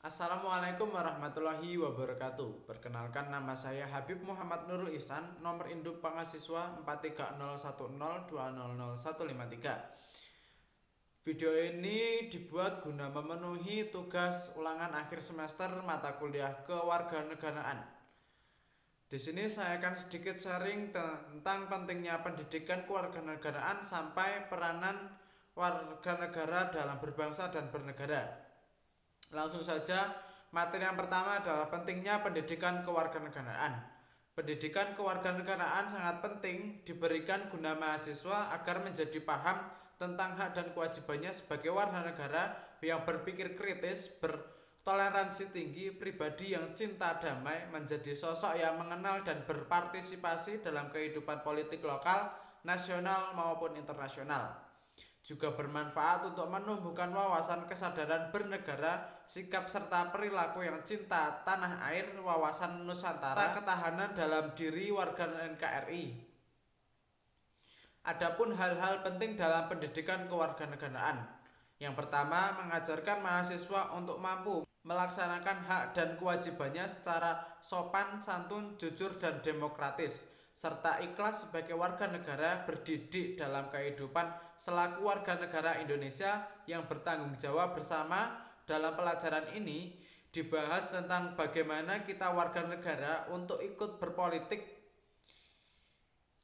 Assalamualaikum warahmatullahi wabarakatuh. Perkenalkan, nama saya Habib Muhammad Nurul Ihsan, nomor induk mahasiswa 43010200153. Video ini dibuat guna memenuhi tugas ulangan akhir semester mata kuliah kewarganegaraan. Di sini saya akan sedikit sharing tentang pentingnya pendidikan kewarganegaraan sampai peranan warga negara dalam berbangsa dan bernegara. Langsung saja, materi yang pertama adalah pentingnya pendidikan kewarganegaraan. Pendidikan kewarganegaraan sangat penting diberikan guna mahasiswa agar menjadi paham tentang hak dan kewajibannya sebagai warga negara yang berpikir kritis, bertoleransi tinggi, pribadi yang cinta damai, menjadi sosok yang mengenal dan berpartisipasi dalam kehidupan politik lokal, nasional maupun internasional. Juga bermanfaat untuk menumbuhkan wawasan kesadaran bernegara, sikap serta perilaku yang cinta tanah air, wawasan Nusantara, ketahanan dalam diri warga NKRI. Adapun hal-hal penting dalam pendidikan kewarganegaraan. Yang pertama, mengajarkan mahasiswa untuk mampu melaksanakan hak dan kewajibannya secara sopan, santun, jujur, dan demokratis, serta ikhlas sebagai warga negara berdidik dalam kehidupan selaku warga negara Indonesia yang bertanggung jawab bersama. Dalam pelajaran ini dibahas tentang bagaimana kita warga negara untuk ikut berpolitik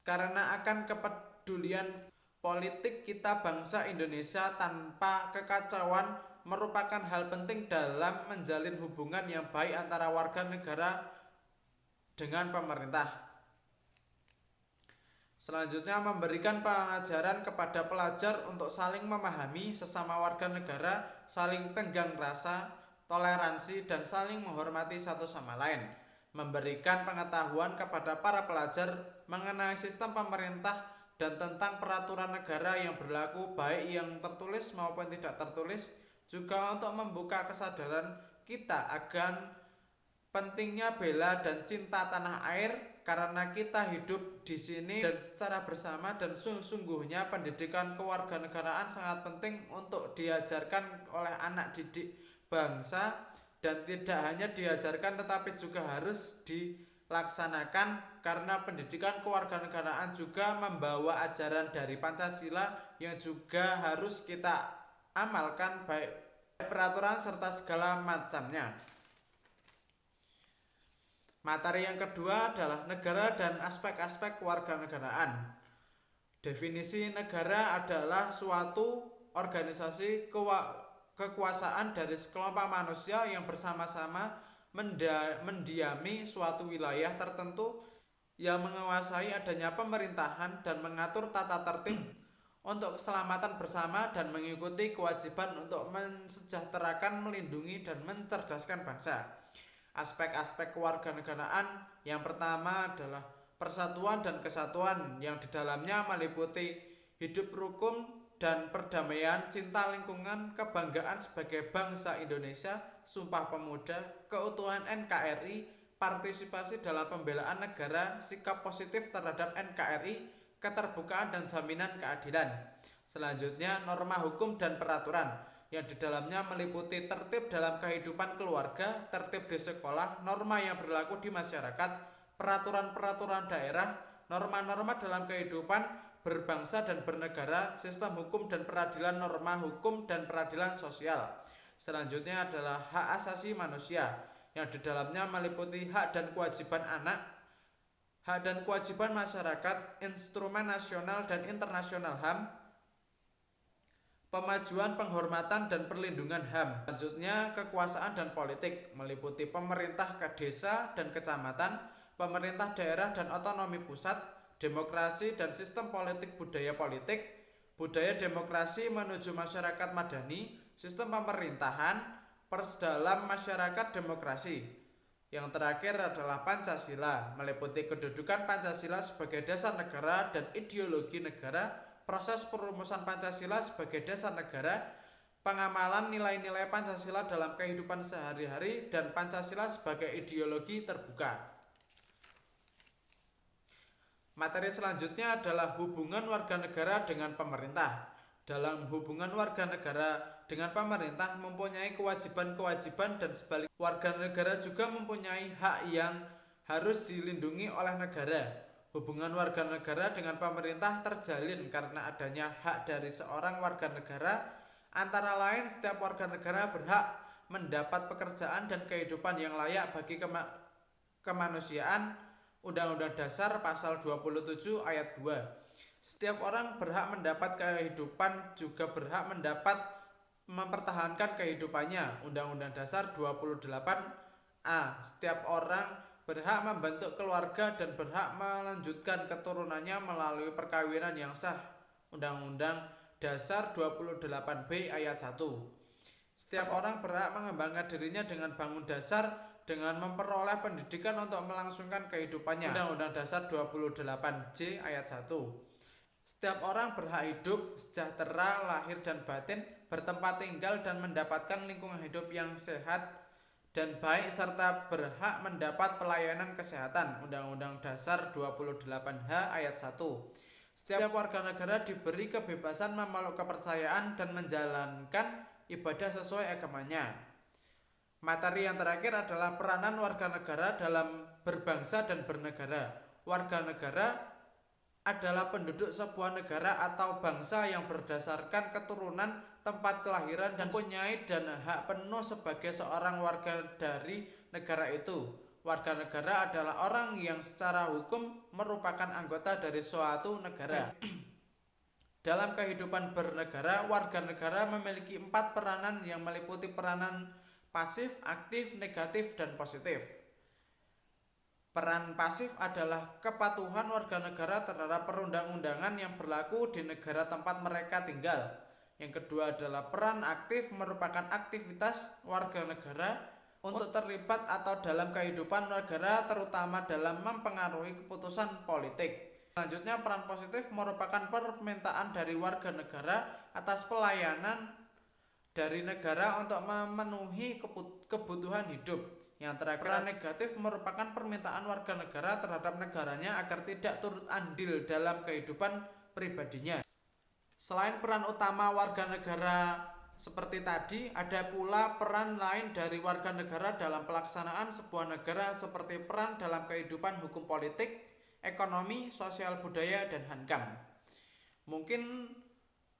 karena akan kepedulian politik kita bangsa Indonesia tanpa kekacauan merupakan hal penting dalam menjalin hubungan yang baik antara warga negara dengan pemerintah. Selanjutnya, memberikan pengajaran kepada pelajar untuk saling memahami sesama warga negara, saling tenggang rasa, toleransi, dan saling menghormati satu sama lain. Memberikan pengetahuan kepada para pelajar mengenai sistem pemerintah dan tentang peraturan negara yang berlaku baik yang tertulis maupun tidak tertulis, juga untuk membuka kesadaran kita akan pentingnya bela dan cinta tanah air karena kita hidup di sini dan secara bersama, dan sesungguhnya pendidikan kewarganegaraan sangat penting untuk diajarkan oleh anak didik bangsa, dan tidak hanya diajarkan tetapi juga harus dilaksanakan karena pendidikan kewarganegaraan juga membawa ajaran dari Pancasila yang juga harus kita amalkan baik peraturan serta segala macamnya. Materi yang kedua adalah negara dan aspek-aspek kewarganegaraan. Definisi negara adalah suatu organisasi kekuasaan dari sekelompok manusia yang bersama-sama mendiami suatu wilayah tertentu yang menguasai adanya pemerintahan dan mengatur tata tertib untuk keselamatan bersama dan mengikuti kewajiban untuk mensejahterakan, melindungi, dan mencerdaskan bangsa. Aspek-aspek kewarganegaraan yang pertama adalah persatuan dan kesatuan yang di dalamnya meliputi hidup rukun dan perdamaian, cinta lingkungan, kebanggaan sebagai bangsa Indonesia, Sumpah Pemuda, keutuhan NKRI, partisipasi dalam pembelaan negara, sikap positif terhadap NKRI, keterbukaan dan jaminan keadilan. Selanjutnya, norma hukum dan peraturan yang di dalamnya meliputi tertib dalam kehidupan keluarga, tertib di sekolah, norma yang berlaku di masyarakat, peraturan-peraturan daerah, norma-norma dalam kehidupan berbangsa dan bernegara, sistem hukum dan peradilan, norma hukum dan peradilan sosial. Selanjutnya adalah hak asasi manusia yang di dalamnya meliputi hak dan kewajiban anak, hak dan kewajiban masyarakat, instrumen nasional dan internasional HAM, pemajuan, penghormatan, dan perlindungan HAM. Selanjutnya, kekuasaan dan politik meliputi pemerintah ke desa dan kecamatan, pemerintah daerah dan otonomi pusat, demokrasi dan sistem politik, budaya demokrasi menuju masyarakat madani, sistem pemerintahan, dalam masyarakat demokrasi. Yang terakhir adalah Pancasila, meliputi kedudukan Pancasila sebagai dasar negara dan ideologi negara, proses perumusan Pancasila sebagai dasar negara, pengamalan nilai-nilai Pancasila dalam kehidupan sehari-hari, dan Pancasila sebagai ideologi terbuka. Materi selanjutnya adalah hubungan warga negara dengan pemerintah. Dalam hubungan warga negara dengan pemerintah mempunyai kewajiban-kewajiban dan sebaliknya warga negara juga mempunyai hak yang harus dilindungi oleh negara. Hubungan warga negara dengan pemerintah terjalin karena adanya hak dari seorang warga negara. Antara lain, setiap warga negara berhak mendapat pekerjaan dan kehidupan yang layak bagi kemanusiaan. Undang-Undang Dasar Pasal 27 Ayat 2. Setiap orang berhak mendapat kehidupan juga berhak mendapat mempertahankan kehidupannya. Undang-Undang Dasar 28A. Setiap orang berhak membentuk keluarga dan berhak melanjutkan keturunannya melalui perkawinan yang sah. Undang-Undang Dasar 28B Ayat 1. Setiap orang berhak mengembangkan dirinya dengan bangun dasar dengan memperoleh pendidikan untuk melangsungkan kehidupannya. Undang-Undang Dasar 28J Ayat 1. Setiap orang berhak hidup sejahtera lahir dan batin, bertempat tinggal dan mendapatkan lingkungan hidup yang sehat dan baik serta berhak mendapat pelayanan kesehatan. Undang-Undang Dasar 28H Ayat 1. Setiap warga negara diberi kebebasan memeluk kepercayaan dan menjalankan ibadah sesuai agamanya. Materi yang terakhir adalah peranan warga negara dalam berbangsa dan bernegara. Warga negara adalah penduduk sebuah negara atau bangsa yang berdasarkan keturunan, tempat kelahiran, dan mempunyai dan hak penuh sebagai seorang warga dari negara itu. Warga negara adalah orang yang secara hukum merupakan anggota dari suatu negara. Dalam kehidupan bernegara, warga negara memiliki 4 peranan yang meliputi peranan pasif, aktif, negatif, dan positif. Peran pasif adalah kepatuhan warga negara terhadap perundang-undangan yang berlaku di negara tempat mereka tinggal. Yang kedua adalah peran aktif, merupakan aktivitas warga negara untuk terlibat atau dalam kehidupan negara, terutama dalam mempengaruhi keputusan politik. Selanjutnya, peran positif merupakan permintaan dari warga negara atas pelayanan dari negara untuk memenuhi kebutuhan hidup. Yang terakhir, peran negatif merupakan permintaan warga negara terhadap negaranya agar tidak turut andil dalam kehidupan pribadinya. Selain peran utama warga negara seperti tadi, ada pula peran lain dari warga negara dalam pelaksanaan sebuah negara seperti peran dalam kehidupan hukum politik, ekonomi, sosial budaya, dan hankam. Mungkin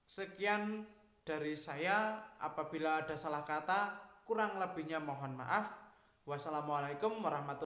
sekian dari saya. Apabila ada salah kata, kurang lebihnya mohon maaf. Wassalamualaikum warahmatullahi wabarakatuh.